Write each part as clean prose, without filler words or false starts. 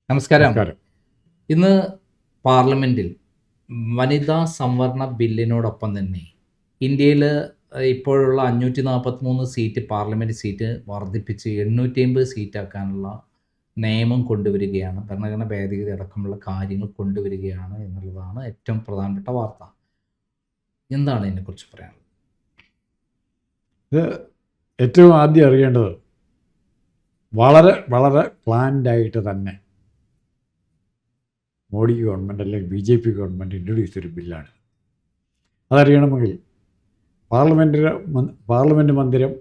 നമസ്കാരം. നമസ്കാരം. ഇന്ന് പാർലമെന്റിൽ വനിതാ സംവരണ ബില്ലിനോടൊപ്പം തന്നെ ഇന്ത്യയിൽ ഇപ്പോഴുള്ള 543 സീറ്റ് പാർലമെന്റ് സീറ്റ് വർദ്ധിപ്പിച്ച് 850 സീറ്റാക്കാനുള്ള നിയമം കൊണ്ടുവരികയാണ്. ഭരണഘടന ഭേദഗതി അടക്കമുള്ള കാര്യങ്ങൾ കൊണ്ടുവരികയാണ് എന്നുള്ളതാണ് ഏറ്റവും പ്രധാനപ്പെട്ട വാർത്ത. എന്താണ് ഇതിനെക്കുറിച്ച് പറയാനുള്ളത്? ഇത് ഏറ്റവും ആദ്യം അറിയേണ്ടത് വളരെ വളരെ പ്ലാൻഡായിട്ട് തന്നെ മോഡി ഗവൺമെൻറ് അല്ലെങ്കിൽ BJP ഗവൺമെൻറ് ഇൻട്രൊഡ്യൂസ് ചെയ്തൊരു ബില്ലാണ്. അതറിയണമെങ്കിൽ പാർലമെൻറ്റ് മന്ദിരം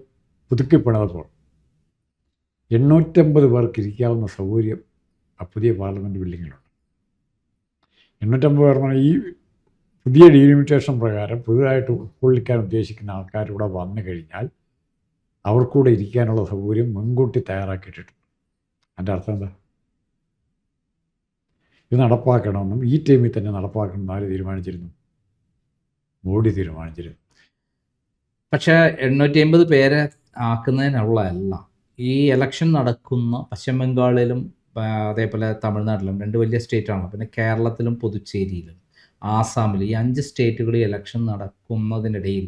പുതുക്കിപ്പണിതപ്പോൾ 850 പേർക്ക് ഇരിക്കാവുന്ന സൗകര്യം ആ പുതിയ പാർലമെൻറ്റ് ബിൽഡിങ്ങിലുണ്ട്. 850 പേർ പറഞ്ഞാൽ ഈ പുതിയ ഡീലിമിറ്റേഷൻ പ്രകാരം പുതുതായിട്ട് ഉൾക്കൊള്ളിക്കാൻ ഉദ്ദേശിക്കുന്ന ആൾക്കാർ ഇവിടെ വന്നു കഴിഞ്ഞാൽ അവർക്കൂടെ ഇരിക്കാനുള്ള സൗകര്യം മുൻകൂട്ടി തയ്യാറാക്കിയിട്ടുണ്ട്. അതിൻ്റെ അർത്ഥം എന്താ? ഇത് നടപ്പാക്കണമെന്നും ഈ ടൈമിൽ തന്നെ നടപ്പാക്കണമെന്ന് ആര് തീരുമാനിച്ചിരുന്നു? മോഡി തീരുമാനിച്ചിരുന്നു. പക്ഷേ 850 പേരെ ആക്കുന്നതിനുള്ളതല്ല. ഈ ഇലക്ഷൻ നടക്കുന്ന പശ്ചിമ ബംഗാളിലും അതേപോലെ തമിഴ്നാട്ടിലും 2 വലിയ സ്റ്റേറ്റാണ്. പിന്നെ കേരളത്തിലും പുതുച്ചേരിയിലും ആസാമിലും ഈ 5 സ്റ്റേറ്റുകളിൽ ഇലക്ഷൻ നടക്കുന്നതിനിടയിൽ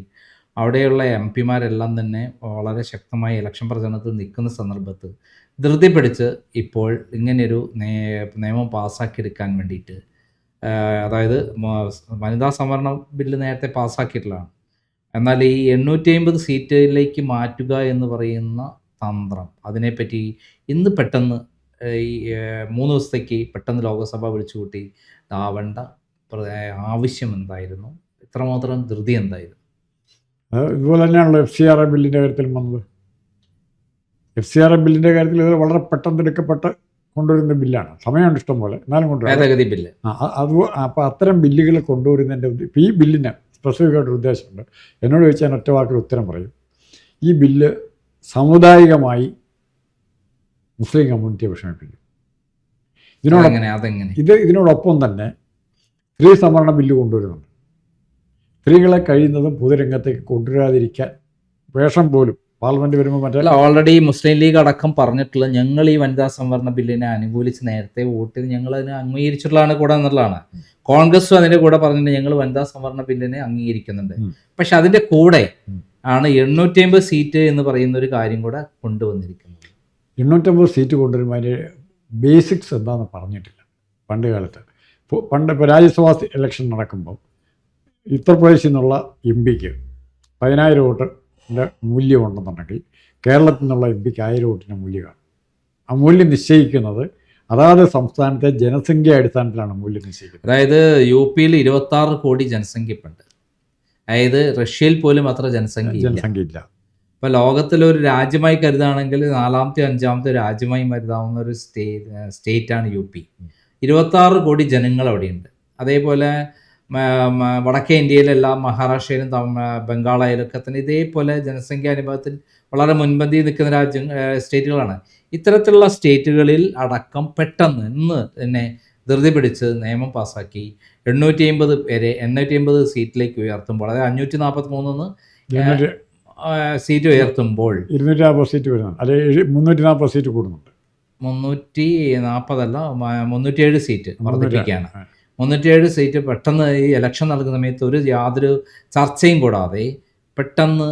അവിടെയുള്ള MPമാരെല്ലാം തന്നെ വളരെ ശക്തമായി ഇലക്ഷൻ പ്രചരണത്തിൽ നിൽക്കുന്ന സന്ദർഭത്ത് ധൃതി പിടിച്ച് ഇപ്പോൾ ഇങ്ങനെയൊരു നിയമം പാസ്സാക്കിയെടുക്കാൻ വേണ്ടിയിട്ട്, അതായത് വനിതാ സംവരണ ബില്ല് നേരത്തെ പാസ്സാക്കിയിട്ടുള്ളതാണ്. എന്നാൽ ഈ 850 സീറ്റിലേക്ക് മാറ്റുക എന്ന് പറയുന്ന തന്ത്രം, അതിനെപ്പറ്റി ഇന്ന് പെട്ടെന്ന് ഈ 3 ദിവസത്തേക്ക് പെട്ടെന്ന് ലോകസഭ വിളിച്ചുകൂട്ടി ആവേണ്ട ആവശ്യം എന്തായിരുന്നു? ഇത്രമാത്രം ധൃതി എന്തായിരുന്നു? ഇതുപോലെ തന്നെയാണല്ലോ FCRA ബില്ലിൻ്റെ കാര്യത്തിലും വന്നത്. FCRA ബില്ലിൻ്റെ കാര്യത്തിൽ ഇത് വളരെ പെട്ടെന്ന് എടുക്കപ്പെട്ട് കൊണ്ടുവരുന്ന ബില്ലാണ്. സമയമുണ്ട് ഇഷ്ടം പോലെ, എന്നാലും കൊണ്ടുവരും. ഭേദഗതി ബില്ല്. അപ്പോൾ അത്തരം ബില്ലുകൾ കൊണ്ടുവരുന്നതിൻ്റെ ഈ ബില്ലിന് സ്പെസിഫിക്കായിട്ടൊരു ഉദ്ദേശമുണ്ട്. എന്നോട് ചോദിച്ചാൽ ഒറ്റ വാക്കിൽ ഉത്തരം പറയും. ഈ ബില്ല് സാമുദായികമായി മുസ്ലിം കമ്മ്യൂണിറ്റിയെ വിഷമിപ്പിക്കും. ഇതിനോടൊപ്പം തന്നെ സ്ത്രീ സംവരണ ബില്ല് കൊണ്ടുവരുന്നുണ്ട്. സ്ത്രീകളെ കഴിയുന്നതും പൊതുരംഗത്തേക്ക് കൊണ്ടുവരാതിരിക്കാൻ വേഷം പോലും പാർലമെന്റ് വരുമ്പോൾ മറ്റേ ഓൾറെഡി മുസ്ലിം ലീഗ് അടക്കം പറഞ്ഞിട്ടുള്ള ഞങ്ങൾ ഈ വനിതാ സംവരണ ബില്ലിനെ അനുകൂലിച്ച് നേരത്തെ വോട്ട് ചെയ്ത് ഞങ്ങൾ അതിനെ അംഗീകരിച്ചിട്ടുള്ളതാണ് കൂടെ എന്നുള്ളതാണ്. കോൺഗ്രസും അതിന്റെ കൂടെ പറഞ്ഞിട്ട് ഞങ്ങൾ വനിതാ സംവരണ ബില്ലിനെ അംഗീകരിക്കുന്നുണ്ട്. പക്ഷെ അതിന്റെ കൂടെ ആണ് 850 സീറ്റ് എന്ന് പറയുന്ന ഒരു കാര്യം കൂടെ കൊണ്ടുവന്നിരിക്കുന്നത്. 850 സീറ്റ് കൊണ്ടുവരുമ്പോൾ അതിൻ്റെ ബേസിക്സ് എന്താണെന്ന് പറഞ്ഞിട്ടില്ല. പണ്ട് കാലത്ത് ഇപ്പോൾ രാജ്യസഭാ ഇലക്ഷൻ നടക്കുമ്പോൾ ഉത്തർപ്രദേശിൽ നിന്നുള്ള MPക്ക് 10,000 വോട്ടിൻ്റെ മൂല്യമുണ്ടെന്നുണ്ടെങ്കിൽ കേരളത്തിൽ നിന്നുള്ള MPക്ക് 1000 വോട്ടിൻ്റെ മൂല്യമാണ്. ആ മൂല്യം നിശ്ചയിക്കുന്നത് അതാത് സംസ്ഥാനത്തെ ജനസംഖ്യ അടിസ്ഥാനത്തിലാണ് മൂല്യം നിശ്ചയിക്കുന്നത്. അതായത് UPയിൽ 26 കോടി ജനസംഖ്യ ഉണ്ട്. അതായത് റഷ്യയിൽ പോലും അത്ര ജനസംഖ്യ ഇല്ല. ഇപ്പോൾ ലോകത്തിലൊരു രാജ്യമായി കരുതുകയാണെങ്കിൽ 4ാമത്തെ 5ാമത്തെ രാജ്യമായി കരുതാവുന്ന ഒരു സ്റ്റേറ്റാണ് UP. 26 കോടി ജനങ്ങൾ അവിടെയുണ്ട്. അതേപോലെ വടക്കേ ഇന്ത്യയിലെല്ലാം മഹാരാഷ്ട്രയിലും ബംഗാളായാലൊക്കെ തന്നെ ഇതേപോലെ ജനസംഖ്യാ അനുപാതത്തിൽ വളരെ മുൻപന്തിയിൽ നിൽക്കുന്ന സ്റ്റേറ്റുകളാണ്. ഇത്തരത്തിലുള്ള സ്റ്റേറ്റുകളിൽ അടക്കം പെട്ടെന്ന് ഇന്ന് തന്നെ ധൃതി പിടിച്ച് നിയമം പാസ്സാക്കി 850 സീറ്റിലേക്ക് ഉയർത്തുമ്പോൾ, അതായത് 543 സീറ്റ് ഉയർത്തുമ്പോൾ 240 സീറ്റ് വരുന്നുണ്ട്. അല്ലെങ്കിൽ 340 സീറ്റ് കൂടുന്നുണ്ട്. 340 അല്ല, 307 സീറ്റ് വർദ്ധിപ്പിക്കുകയാണ്. 307 സീറ്റ് പെട്ടെന്ന് ഈ ഇലക്ഷൻ നടക്കുന്ന സമയത്ത് യാതൊരു ചർച്ചയും കൂടാതെ പെട്ടെന്ന്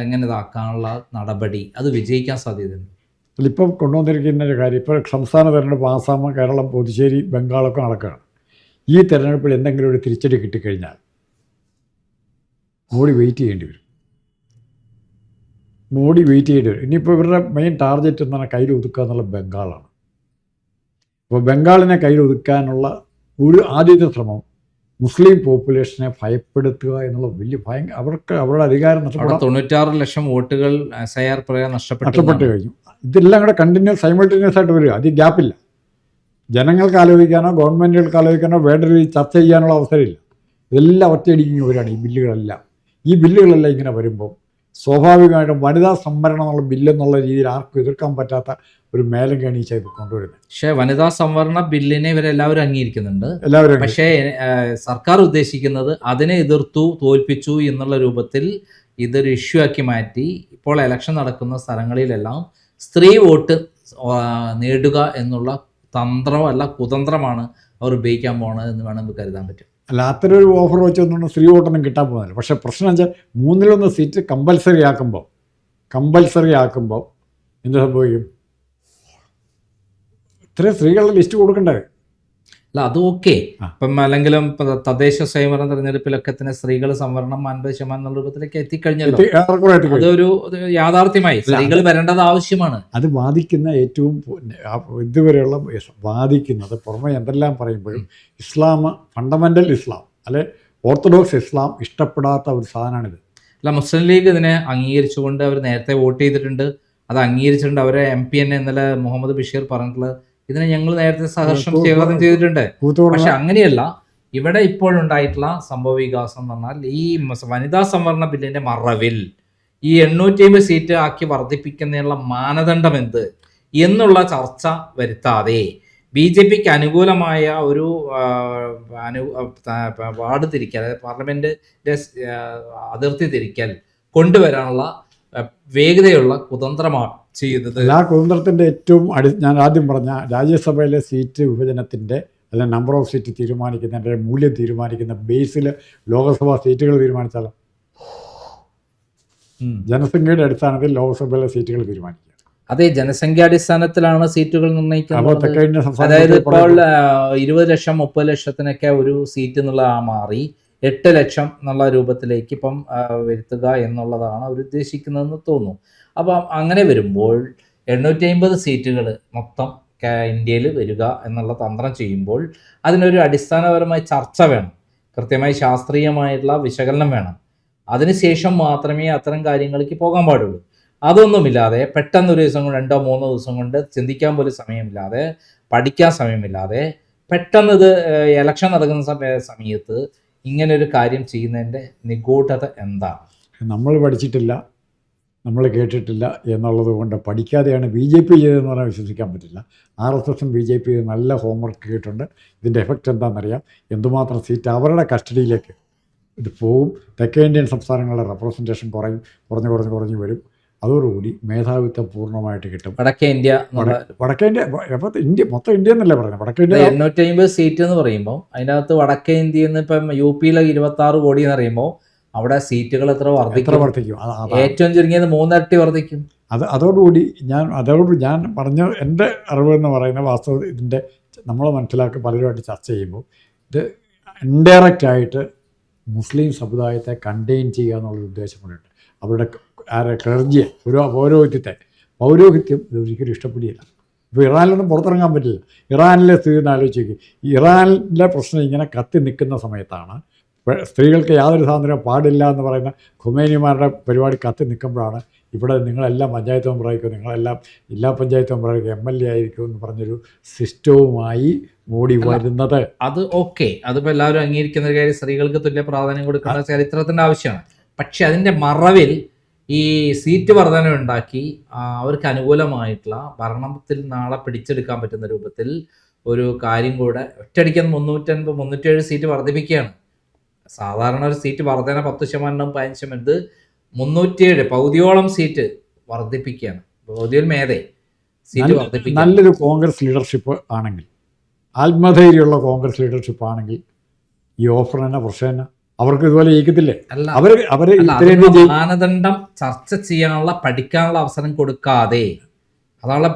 ഇങ്ങനെ ഇതാക്കാനുള്ള നടപടി അത് വിജയിക്കാൻ സാധ്യതയുണ്ട്. ഇപ്പം കൊണ്ടുവന്നിരിക്കുന്ന ഒരു കാര്യം, ഇപ്പോൾ സംസ്ഥാന തെരഞ്ഞെടുപ്പ് ആസാം, കേരളം, പുതുച്ചേരി, ബംഗാളൊക്കെ നടക്കുകയാണ്. ഈ തെരഞ്ഞെടുപ്പിൽ എന്തെങ്കിലും ഒരു തിരിച്ചടി കിട്ടിക്കഴിഞ്ഞാൽ മോഡി വെയിറ്റ് ചെയ്യേണ്ടി വരും. ഇനിയിപ്പോൾ ഇവരുടെ മെയിൻ ടാർഗറ്റ് എന്ന് പറഞ്ഞാൽ കയ്യിൽ ഒതുക്കുക എന്നുള്ള ബംഗാളാണ്. അപ്പോൾ ബംഗാളിനെ കയ്യിൽ ഒതുക്കാനുള്ള ഒരു ആദ്യത്തെ ശ്രമം മുസ്ലിം പോപ്പുലേഷനെ ഭയപ്പെടുത്തുക എന്നുള്ള വലിയ അവർക്ക് അവരുടെ അധികാരം 96 ലക്ഷം വോട്ടുകൾ നഷ്ടപ്പെട്ടു കഴിഞ്ഞു. ഇതെല്ലാം കൂടെ സൈമൾട്ടേനിയസ് ആയിട്ട് വരിക. അത് ഗ്യാപ്പില്ല. ജനങ്ങൾക്ക് ആലോചിക്കാനോ ഗവൺമെൻറ്റുകൾക്ക് ആലോചിക്കാനോ വേണ്ട രീതിയിൽ ചർച്ച ചെയ്യാനുള്ള അവസരമില്ല. ഇതെല്ലാം ഒറ്റയടിക്ക് വരികയാണ് ഈ ബില്ലുകളെല്ലാം. ഇങ്ങനെ വരുമ്പോൾ സ്വാഭാവികമായിട്ടും വനിതാ സംവരണം എന്നുള്ള ബില്ലെന്നുള്ള രീതിയിൽ ആർക്കും എതിർക്കാൻ പറ്റാത്ത ഒരു മേലം കണീച്ച ഇത് കൊണ്ടുവരുന്നത്. പക്ഷേ വനിതാ സംവരണ ബില്ലിനെ ഇവരെല്ലാവരും അംഗീകരിക്കുന്നുണ്ട്. പക്ഷേ സർക്കാർ ഉദ്ദേശിക്കുന്നത് അതിനെ എതിർത്തു, തോൽപ്പിച്ചു എന്നുള്ള രൂപത്തിൽ ഇതൊരു ഇഷ്യൂ ആക്കി മാറ്റി ഇപ്പോൾ ഇലക്ഷൻ നടക്കുന്ന സ്ഥലങ്ങളിലെല്ലാം സ്ത്രീ വോട്ട് നേടുക എന്നുള്ള തന്ത്രമല്ല കുതന്ത്രമാണ് അവർ ഉപയോഗിക്കാൻ പോണത് എന്ന് വേണം നമുക്ക് കരുതാൻ പറ്റും. അല്ല, അത്തരൊരു ഓഫർ വെച്ചൊന്നും സ്ത്രീ വോട്ടൊന്നും കിട്ടാൻ പോകുന്നില്ല. പക്ഷേ പ്രശ്നം വെച്ചാൽ 1/3 സീറ്റ് കമ്പൽസറി ആക്കുമ്പോൾ എന്ത് സംഭവിക്കും? ഇത്രയും സ്ത്രീകളുടെ ലിസ്റ്റ് കൊടുക്കണ്ടേ? അല്ല, അത് ഓക്കെ. ഇപ്പം അല്ലെങ്കിലും തദ്ദേശ സ്വയംഭരണ തെരഞ്ഞെടുപ്പിലൊക്കെ തന്നെ സ്ത്രീകൾ സംവരണം 50% എന്നുള്ള രൂപത്തിലേക്ക് എത്തിക്കഴിഞ്ഞല്ലോ. അതൊരു യാഥാർത്ഥ്യമായി. സ്ത്രീകൾ വരേണ്ടത് ആവശ്യമാണ്. അത് വാദിക്കുന്ന ഏറ്റവും ഇതുവരെയുള്ള വാദിക്കുന്നത് പുറമെ എന്തെല്ലാം പറയുമ്പോഴും ഇസ്ലാം, ഫണ്ടമെൻ്റൽ ഇസ്ലാം അല്ലെ ഓർത്തഡോക്സ് ഇസ്ലാം ഇഷ്ടപ്പെടാത്ത ഒരു സാധനമാണിത്. അല്ല, മുസ്ലിം ലീഗ് ഇതിനെ അംഗീകരിച്ചുകൊണ്ട് അവർ നേരത്തെ വോട്ട് ചെയ്തിട്ടുണ്ട്. അത് അംഗീകരിച്ചിട്ടുണ്ട്. അവരെ MP തന്നെ ഇന്നലെ മുഹമ്മദ് ബഷീർ പറഞ്ഞിട്ടുള്ളത് ഇതിനെ ഞങ്ങൾ നേരത്തെ സഹർഷം സ്വാഗതം ചെയ്തിട്ടുണ്ട്. പക്ഷെ അങ്ങനെയല്ല. ഇവിടെ ഇപ്പോഴുണ്ടായിട്ടുള്ള സംഭവ വികാസം എന്ന് പറഞ്ഞാൽ ഈ വനിതാ സംവരണ ബില്ലിന്റെ മറവിൽ ഈ 850 സീറ്റ് ആക്കി വർദ്ധിപ്പിക്കുന്നതിനുള്ള മാനദണ്ഡം എന്ത് എന്നുള്ള ചർച്ച വരുത്താതെ BJPക്ക് അനുകൂലമായ ഒരു വാർഡ് തിരിക്കൽ, അതായത് പാർലമെന്റിന്റെ അതിർത്തി തിരിക്കൽ കൊണ്ടുവരാനുള്ള വേഗതയുള്ള കുതന്ത്രമാണ് ചെയ്യുന്നത്. ആ കുതന്ത്രത്തിൻ്റെ ഏറ്റവും ഞാൻ ആദ്യം പറഞ്ഞ രാജ്യസഭയിലെ സീറ്റ് വിഭജനത്തിൻ്റെ അല്ല നമ്പർ ഓഫ് സീറ്റ് തീരുമാനിക്കുന്നതിൻ്റെ മൂല്യം തീരുമാനിക്കുന്ന ബേസിൽ ലോകസഭാ സീറ്റുകൾ തീരുമാനിച്ചാലോ? ജനസംഖ്യയുടെ അടിസ്ഥാനത്തിൽ ലോകസഭയിലെ സീറ്റുകൾ തീരുമാനിക്കുക. അതെ, ജനസംഖ്യാടിസ്ഥാനത്തിലാണ് സീറ്റുകൾ നിർണ്ണയിക്കുന്നത്. അതായത് ഇപ്പോൾ 20 ലക്ഷം 30 ലക്ഷത്തിനൊക്കെ ഒരു സീറ്റ് എന്നുള്ള മാറി 8 ലക്ഷം എന്നുള്ള രൂപത്തിലേക്ക് ഇപ്പം വരുത്തുക എന്നുള്ളതാണ് അവർ ഉദ്ദേശിക്കുന്നതെന്ന് തോന്നുന്നു. അപ്പം അങ്ങനെ വരുമ്പോൾ 850 സീറ്റുകൾ മൊത്തം ഇന്ത്യയിൽ വരിക എന്നുള്ള തന്ത്രം ചെയ്യുമ്പോൾ അതിനൊരു അടിസ്ഥാനപരമായ ചർച്ച വേണം, കൃത്യമായി ശാസ്ത്രീയമായിട്ടുള്ള വിശകലനം വേണം. അതിനുശേഷം മാത്രമേ അത്തരം കാര്യങ്ങളിലേക്ക് പോകാൻ പാടുള്ളൂ. അതൊന്നുമില്ലാതെ പെട്ടെന്നൊരു ദിവസം കൊണ്ട് 2-3 ദിവസം കൊണ്ട് ചിന്തിക്കാൻ പോലും സമയമില്ലാതെ, പഠിക്കാൻ സമയമില്ലാതെ പെട്ടെന്ന് ഇത് ഇലക്ഷൻ നടക്കുന്ന സമയത്ത് ഇങ്ങനൊരു കാര്യം ചെയ്യുന്നതിൻ്റെ നിഗൂഢത എന്താണ്? നമ്മൾ പഠിച്ചിട്ടില്ല, നമ്മൾ കേട്ടിട്ടില്ല എന്നുള്ളത് കൊണ്ട് പഠിക്കാതെയാണ് BJP ചെയ്തതെന്ന് പറഞ്ഞാൽ വിശ്വസിക്കാൻ പറ്റില്ല. RSSും BJP നല്ല ഹോംവർക്ക് ചെയ്തിട്ടുണ്ട്. ഇതിൻ്റെ എഫക്റ്റ് എന്താണെന്നറിയാം. എന്തുമാത്രം സീറ്റ് അവരുടെ കസ്റ്റഡിയിലേക്ക് ഇത് പോവും. തെക്കേ ഇന്ത്യൻ സംസ്ഥാനങ്ങളുടെ റെപ്രസെൻറ്റേഷൻ കുറഞ്ഞു വരും. അതോടുകൂടി മേധാവിത്വം പൂർണ്ണമായിട്ട് കിട്ടും. വടക്കേ ഇന്ത്യ മൊത്തം ഇന്ത്യ എന്നല്ലേ പറയുന്നത്. വടക്കേ ഇന്ത്യ 850 സീറ്റ് എന്ന് പറയുമ്പോൾ അതിനകത്ത് വടക്കേ ഇന്ത്യയിൽ നിന്ന് ഇപ്പം UP 26 കോടി എന്ന് പറയുമ്പോൾ അവിടെ സീറ്റുകൾ എത്ര വർദ്ധിക്കും? ഏറ്റവും ചുരുങ്ങിയത് 3 ഇരട്ടി വർദ്ധിക്കും. അതോടുകൂടി ഞാൻ പറഞ്ഞ എൻ്റെ അറിവ് എന്ന് പറയുന്ന വാസ്തവ ഇതിൻ്റെ നമ്മൾ മനസ്സിലാക്കി പലരുമായിട്ട് ചർച്ച ചെയ്യുമ്പോൾ ഇത് ഇൻഡയറക്റ്റായിട്ട് മുസ്ലിം സമുദായത്തെ കണ്ടെയ്ൻ ചെയ്യുക എന്നുള്ളൊരു ഉദ്ദേശം കൊണ്ടുണ്ട്. അവരുടെ ക്ലർജിയെ ഒരു പൗരോഹിത്യം ഒരിക്കലും ഇഷ്ടപ്പെടുകയില്ല. ഇപ്പോൾ ഇറാനിലൊന്നും പുറത്തിറങ്ങാൻ പറ്റില്ല. ഇറാനിലെ സ്ഥിതി ഒന്ന് ആലോചിച്ച് ഇറാനിലെ പ്രശ്നം ഇങ്ങനെ കത്തി നിൽക്കുന്ന സമയത്താണ് സ്ത്രീകൾക്ക് യാതൊരു സ്വാതന്ത്ര്യം പാടില്ല എന്ന് പറയുന്ന ഖുമൈനിമാരുടെ പരിപാടി കത്തി നിൽക്കുമ്പോഴാണ് ഇവിടെ നിങ്ങളെല്ലാം പഞ്ചായത്ത് മെമ്പറായിരിക്കും, നിങ്ങളെല്ലാം ജില്ലാ പഞ്ചായത്ത് മെമ്പറായിരിക്കും, MLA ആയിരിക്കും എന്ന് പറഞ്ഞൊരു സിസ്റ്റവുമായി മോഡി വരുന്നത്. അത് ഓക്കെ, അതിപ്പോൾ എല്ലാവരും അംഗീകരിക്കുന്ന ഒരു കാര്യം. സ്ത്രീകൾക്ക് തുല്യ പ്രാധാന്യം കൊടുക്കുന്ന ചരിത്രത്തിൻ്റെ ആവശ്യമാണ്. പക്ഷെ അതിൻ്റെ മറവിൽ ഈ സീറ്റ് വർധന ഉണ്ടാക്കി അവർക്ക് അനുകൂലമായിട്ടുള്ള ഭരണത്തിൽ നാളെ പിടിച്ചെടുക്കാൻ പറ്റുന്ന രൂപത്തിൽ ഒരു കാര്യം കൂടെ ഒറ്റയടിക്കാൻ 350-307 സീറ്റ് വർദ്ധിപ്പിക്കുകയാണ്. സാധാരണ ഒരു സീറ്റ് വർധന 10% 15%, 307 പകുതിയോളം സീറ്റ് വർദ്ധിപ്പിക്കുകയാണ്. പകുതിയിൽ മേതെ സീറ്റ് വർദ്ധിപ്പിക്കുക. നല്ലൊരു കോൺഗ്രസ് ലീഡർഷിപ്പ് ആണെങ്കിൽ, ആത്മധൈര്യമുള്ള കോൺഗ്രസ് ലീഡർഷിപ്പ് ആണെങ്കിൽ ഈ ഓഫർ തന്നെ പ്രശ്നം തന്നെ അവർക്ക് ഇതുപോലെ ജയിക്കത്തില്ലേ? മാനദണ്ഡം ചർച്ച ചെയ്യാനുള്ള പഠിക്കാനുള്ള അവസരം കൊടുക്കാതെ അതാണ്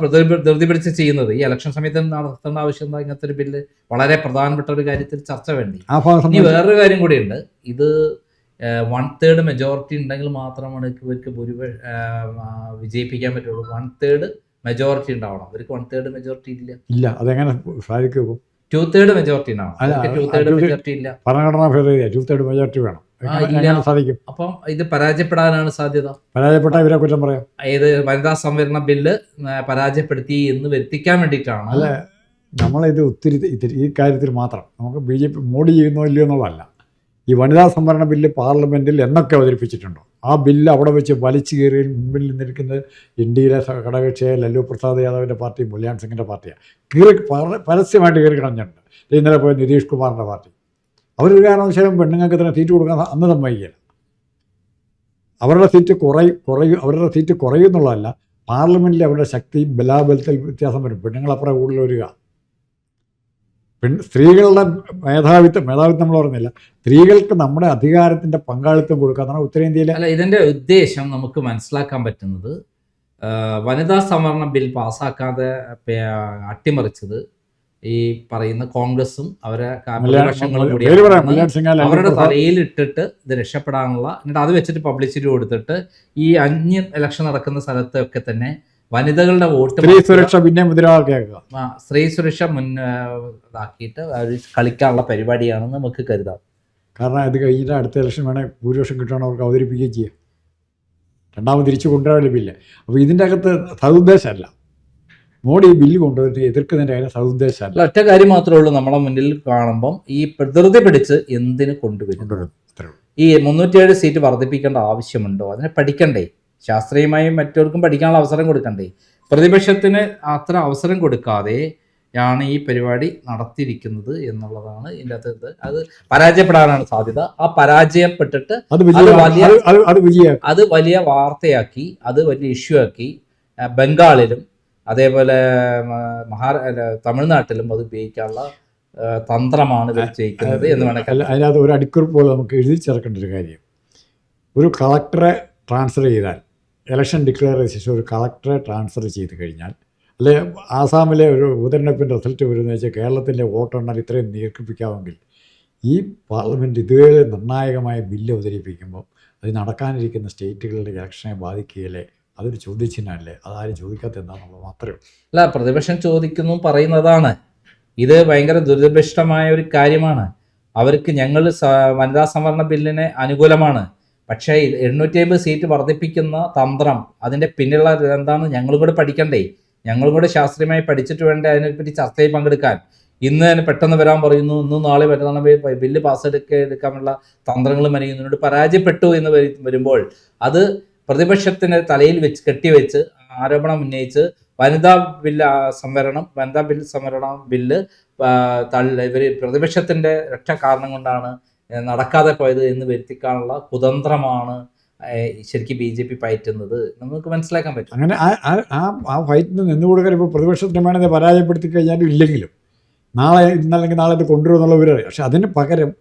ധൃതി പിടിച്ച് ചെയ്യുന്നത്. ഈ ഇലക്ഷൻ സമയത്ത് നടത്തേണ്ട ആവശ്യം എന്താ? ഇങ്ങനത്തെ ഒരു ബില്ല് വളരെ പ്രധാനപ്പെട്ട ഒരു കാര്യത്തിൽ ചർച്ച വേണ്ടി. ഇനി വേറൊരു കാര്യം കൂടിയുണ്ട്. ഇത് 1/3 മെജോറിറ്റി ഉണ്ടെങ്കിൽ മാത്രമാണ് ഇവർക്ക് വിജയിപ്പിക്കാൻ പറ്റുള്ളൂ. 1/3 മെജോറിറ്റി ഉണ്ടാവണം. ഇവർക്ക് 1/3 മെജോറിറ്റി ഇല്ല. അതെങ്ങനെ സാധിക്കും? 2/3 മെജോറിറ്റി ഉണ്ടാവണം. 2/3 മെജോറിറ്റി ഇല്ല. ഭരണഘടനാ ഭേദഗതി 2/3 മെജോറിറ്റി വേണം. സാധിക്കും. അപ്പം ഇത് പരാജയപ്പെടാനാണ് സാധ്യത. പരാജയപ്പെട്ട ഇവരെ കുറ്റം പറയാം. ഏത് വനിതാ സംവരണ ബില്ല് പരാജയപ്പെടുത്തി എന്ന് വരുത്തിക്കാൻ വേണ്ടിയിട്ടാണ്. അല്ല, നമ്മളിത് ഒത്തിരി ഈ കാര്യത്തിൽ മാത്രം നമുക്ക് BJP മോഡി ചെയ്യുന്നോ ഇല്ലയോ എന്നുള്ളതല്ല. ഈ വനിതാ സംവരണ ബില്ല് പാർലമെൻറ്റിൽ എന്നൊക്കെ അവതരിപ്പിച്ചിട്ടുണ്ടോ ആ ബില്ല് അവിടെ വെച്ച് വലിച്ചു കയറിയിൽ മുമ്പിൽ നിന്നിരിക്കുന്നത് ഇന്ത്യയിലെ ഘടകകക്ഷിയായ ലല്ലു പ്രസാദ് യാദവിൻ്റെ പാർട്ടി, മുലായം സിംഗിൻ്റെ പാർട്ടിയാണ്. പരസ്യമായിട്ട് കയറി കളഞ്ഞിട്ടുണ്ട്. ഇന്നലെ പോയ നിതീഷ് കുമാറിൻ്റെ പാർട്ടി. അവരൊരു കാരണവശാലും പെണ്ണുങ്ങൾക്ക് തന്നെ സീറ്റ് കൊടുക്കാൻ അന്ന് സമ്മതിക്കില്ല. അവരുടെ സീറ്റ് കുറയും എന്നുള്ളതല്ല, പാർലമെൻറ്റിൽ അവരുടെ ശക്തി ബലാബലത്തിൽ വ്യത്യാസം വരും. പെണ്ണുങ്ങളപ്പുറം കൂടുതൽ വരിക. സ്ത്രീകളുടെ മേധാവിത്വം നമ്മൾ പറഞ്ഞില്ല, സ്ത്രീകൾക്ക് നമ്മുടെ അധികാരത്തിൻ്റെ പങ്കാളിത്തം കൊടുക്കുക എന്നാണ് ഉത്തരേന്ത്യയിലെ. അല്ല, ഇതിൻ്റെ ഉദ്ദേശം നമുക്ക് മനസ്സിലാക്കാൻ പറ്റുന്നത് വനിതാ സംവരണ ബിൽ പാസ്സാക്കാതെ അട്ടിമറിച്ചത് ഈ പറയുന്ന കോൺഗ്രസും അവരെ പ്രതിപക്ഷങ്ങളും കൂടിയാണ്. അവരുടെ തലയിലിട്ടിട്ട് ഇത് രക്ഷപ്പെടാനുള്ള, എന്നിട്ട് അത് വെച്ചിട്ട് പബ്ലിസിറ്റി കൊടുത്തിട്ട് ഈ 5 ഇലക്ഷൻ നടക്കുന്ന സ്ഥലത്തൊക്കെ തന്നെ വനിതകളുടെ വോട്ട്, സ്ത്രീ സുരക്ഷ പിന്നെ മുദ്രാവാക്യമാക്കുക, സ്ത്രീ സുരക്ഷ ഇതാക്കിയിട്ട് അവർ കളിക്കാനുള്ള പരിപാടിയാണെന്ന് നമുക്ക് കരുതാം. കാരണം ഇത് കഴിഞ്ഞിട്ട് അടുത്ത ഇലക്ഷൻ വേണേൽ ഭൂരിപക്ഷം കിട്ടുകയാണ് അവർക്ക് അവതരിപ്പിക്കുകയും ചെയ്യാം, രണ്ടാമത് തിരിച്ചു കൊണ്ടുവരാൻ ബില്ല്. അപ്പോൾ ഇതിൻ്റെ അകത്ത് സതുദ്ദേശമല്ല, മോഡി ഈ ബില്ല് കൊണ്ടുവന്നിട്ട് എതിർക്കുന്നതിൻ്റെ കാര്യം സതുദ്ദേശമല്ല. ഒറ്റ കാര്യം മാത്രമേ ഉള്ളൂ നമ്മളെ മുന്നിൽ കാണുമ്പം, ഈ ധൃതി പിടിച്ച് എന്തിന് കൊണ്ടുവരും? ഈ 307 സീറ്റ് വർദ്ധിപ്പിക്കേണ്ട ആവശ്യമുണ്ടോ? അതിനെ പഠിക്കണ്ടേ? ശാസ്ത്രീയമായും മറ്റവർക്കും പഠിക്കാനുള്ള അവസരം കൊടുക്കണ്ടേ? പ്രതിപക്ഷത്തിന് അത്ര അവസരം കൊടുക്കാതെ ആണ് ഈ പരിപാടി നടത്തിയിരിക്കുന്നത് എന്നുള്ളതാണ് ഇതിൻ്റെ അകത്ത്. അത് പരാജയപ്പെടാനാണ് സാധ്യത. ആ പരാജയപ്പെട്ടിട്ട് അത് വലിയ വാർത്തയാക്കി, അത് വലിയ ഇഷ്യൂ ആക്കി ബംഗാളിലും അതേപോലെ തമിഴ്നാട്ടിലും അത് ഉപയോഗിക്കാനുള്ള തന്ത്രമാണ് ഇവർ ചെയ്യിക്കുന്നത് എന്ന് വേണമെങ്കിൽ. അതിനകത്ത് ഒരു അടിക്കുറിപ്പ് പോലെ നമുക്ക് എഴുതി ചേർക്കേണ്ട ഒരു കാര്യം, ഒരു കളക്ടറെ ട്രാൻസ്ഫർ ചെയ്താൽ, ഇലക്ഷൻ ഡിക്ലെയർ ചെയ്ത ശേഷം ഒരു കളക്ടറെ ട്രാൻസ്ഫർ ചെയ്ത് കഴിഞ്ഞാൽ, അല്ലെ ആസാമിലെ ഒരു ഉപതെരഞ്ഞെടുപ്പിൻ്റെ റിസൾട്ട് വരുന്നത് വെച്ചാൽ കേരളത്തിലെ വോട്ടെണ്ണൽ ഇത്രയും ദീർഘിപ്പിക്കാമെങ്കിൽ, ഈ പാർലമെൻറ്റ് ഇതുവരെ നിർണായകമായ ബില്ല് അവതരിപ്പിക്കുമ്പോൾ അത് നടക്കാനിരിക്കുന്ന സ്റ്റേറ്റുകളുടെ ഇലക്ഷനെ ബാധിക്കുകയില്ലേ? അതൊരു ചോദ്യചിഹ്നമല്ലേ? അതാരും ചോദിക്കാത്ത എന്താണെന്നുള്ളത് മാത്രമേ ഉള്ളൂ. അല്ല, പ്രതിപക്ഷം ചോദിക്കുന്നു പറയുന്നതാണ്. ഇത് ഭയങ്കര ദുരദൃഷ്ടമായ ഒരു കാര്യമാണ്. അവർക്ക് ഞങ്ങൾ വനിതാ സംവരണ ബില്ലിന് അനുകൂലമാണ്, പക്ഷേ 850 സീറ്റ് വർദ്ധിപ്പിക്കുന്ന തന്ത്രം, അതിൻ്റെ പിന്നിലുള്ള എന്താണെന്ന് ഞങ്ങളും കൂടെ പഠിക്കണ്ടേ? ഞങ്ങളും കൂടെ ശാസ്ത്രീയമായി പഠിച്ചിട്ട് വേണ്ടേ അതിനെപ്പറ്റി ചർച്ചയിൽ പങ്കെടുക്കാൻ? ഇന്ന് തന്നെ പെട്ടെന്ന് വരാൻ പറയുന്നു, ഇന്നും നാളെ വരുന്ന ബില്ല് പാസ്സെടുക്കാനുള്ള തന്ത്രങ്ങൾ മെനയുന്നതിനോട് പരാജയപ്പെട്ടു എന്ന് വരുമ്പോൾ അത് പ്രതിപക്ഷത്തിന് തലയിൽ വെച്ച് കെട്ടിവെച്ച് ആരോപണം ഉന്നയിച്ച് വനിതാ ബില്ല് സംവരണ ബില്ല് ഇവർ പ്രതിപക്ഷത്തിൻ്റെ ഒറ്റ കാരണം കൊണ്ടാണ് നടക്കാതെ പോയത് എന്ന് വരുത്തിക്കാനുള്ള കുതന്ത്രമാണ് ശരിക്കും BJP പയറ്റുന്നത് നമുക്ക് മനസ്സിലാക്കാൻ പറ്റും. അങ്ങനെ ആ ഫൈറ്റിന് നിന്ന് കൊടുക്കാൻ ഇപ്പോൾ പ്രതിപക്ഷത്തിന് വേണത് പരാജയപ്പെടുത്തി കഴിഞ്ഞാലും ഇല്ലെങ്കിലും ഇന്നല്ലെങ്കിൽ നാളെ ഇത് കൊണ്ടുവരുമെന്നുള്ള വിവരം. പക്ഷെ അതിന് പകരം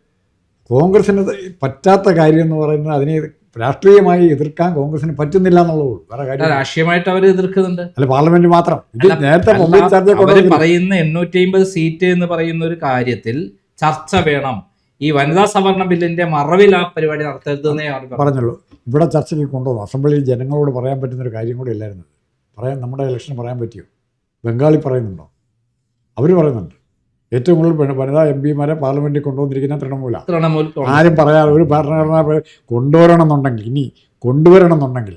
കോൺഗ്രസിന് പറ്റാത്ത കാര്യം എന്ന് പറയുന്നത് അതിനെ രാഷ്ട്രീയമായി എതിർക്കാൻ കോൺഗ്രസിന് പറ്റുന്നില്ല എന്നുള്ളൂ. വേറെ കാര്യം രാഷ്ട്രീയമായിട്ട് അവർ എതിർക്കുന്നുണ്ട്. അല്ല, പാർലമെന്റ് മാത്രം. ഇത് നേരത്തെ പറയുന്ന 850 സീറ്റ് എന്ന് പറയുന്ന ഒരു കാര്യത്തിൽ ചർച്ച വേണം. ഈ വനിതാ സംവരണ ബില്ലിന്റെ മറവിൽ ആ പരിപാടി നടത്തരുതെന്നേ പറഞ്ഞുള്ളൂ. ഇവിടെ ചർച്ചയ്ക്ക് കൊണ്ടുവന്നു. അസംബ്ലിയിൽ ജനങ്ങളോട് പറയാൻ പറ്റുന്നൊരു കാര്യം കൂടി ഇല്ലായിരുന്നു. നമ്മുടെ ഇലക്ഷൻ പറയാൻ പറ്റിയോ? ബംഗാളിൽ പറയുന്നുണ്ടോ? അവർ പറയുന്നുണ്ട്. ഏറ്റവും കൂടുതൽ വനിതാ MP-മാരെ പാർലമെന്റിൽ കൊണ്ടുവന്നിരിക്കുന്ന തൃണമൂൽ. ആരും പറയാതെ ഒരു ഭരണഘടന കൊണ്ടുവരണമെന്നുണ്ടെങ്കിൽ, ഇനി കൊണ്ടുവരണമെന്നുണ്ടെങ്കിൽ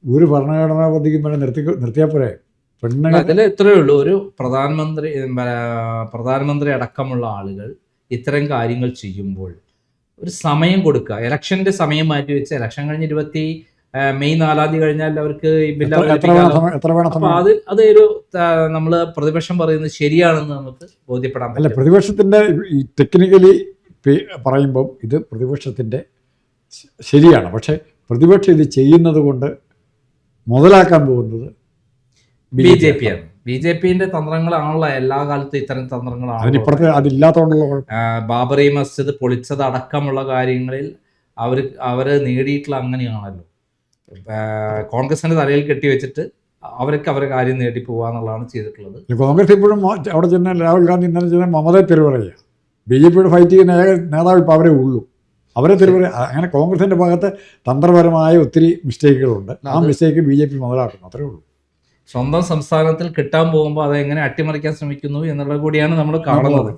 ഒരു ഭരണഘടനാ പദ്ധതിക്ക് നിർത്തിയാൽ പോരെ? അതിൽ ഇത്രയേ ഉള്ളൂ, ഒരു പ്രധാനമന്ത്രി അടക്കമുള്ള ആളുകൾ ഇത്തരം കാര്യങ്ങൾ ചെയ്യുമ്പോൾ ഒരു സമയം കൊടുക്കുക. ഇലക്ഷന്റെ സമയം മാറ്റി വെച്ച് ഇലക്ഷൻ കഴിഞ്ഞ് മെയ് 4 കഴിഞ്ഞാൽ അവർക്ക് ഈ ബില്ല് അതൊരു നമ്മള് പ്രതിപക്ഷം പറയുന്നത് ശരിയാണെന്ന് നമുക്ക് ബോധ്യപ്പെടാൻ പറ്റില്ല. പ്രതിപക്ഷത്തിന്റെ ടെക്നിക്കലി പറയുമ്പോൾ ഇത് പ്രതിപക്ഷത്തിന്റെ ശരിയാണ്. പക്ഷെ പ്രതിപക്ഷം ഇത് ചെയ്യുന്നത് കൊണ്ട് മുതലാക്കാൻ പോകുന്നത് BJP ആണ്. BJPന്റെ തന്ത്രങ്ങളാണല്ലോ എല്ലാ കാലത്തും ഇത്തരം തന്ത്രങ്ങളാണ്. അതില്ലാത്തതുകൊണ്ടുള്ള ബാബറി മസ്ജിദ് പൊളിച്ചത് അടക്കമുള്ള കാര്യങ്ങളിൽ അവര് നേടിയിട്ടുള്ള അങ്ങനെയാണല്ലോ. കോൺഗ്രസിന്റെ തലയിൽ കെട്ടിവെച്ചിട്ട് അവർക്ക് അവരെ കാര്യം നേടി പോവാന്നുള്ളതാണ് ചെയ്തിട്ടുള്ളത്. കോൺഗ്രസ് ഇപ്പോഴും അവിടെ ചെന്നാൽ രാഹുൽ ഗാന്ധി ഇന്നലെ ചെന്നാൽ മമതയെ തെരുവറിയുക. BJPയുടെ ഫൈറ്റ് ചെയ്യുന്ന നേതാവ് ഇപ്പോൾ അവരെ ഉള്ളൂ, അവരെ തെരുവറി. അങ്ങനെ കോൺഗ്രസിന്റെ ഭാഗത്ത് തന്ത്രപരമായ ഒത്തിരി മിസ്റ്റേക്കുകളുണ്ട്. ആ മിസ്റ്റേക്ക് BJP മുതലാക്കുന്നു, അത്രേ ഉള്ളൂ. സ്വന്തം സംസ്ഥാനത്തിൽ കിട്ടാൻ പോകുമ്പോൾ അതെങ്ങനെ അട്ടിമറിക്കാൻ ശ്രമിക്കുന്നു എന്നുള്ളത് കൂടിയാണ് നമ്മൾ കാണുന്നത്.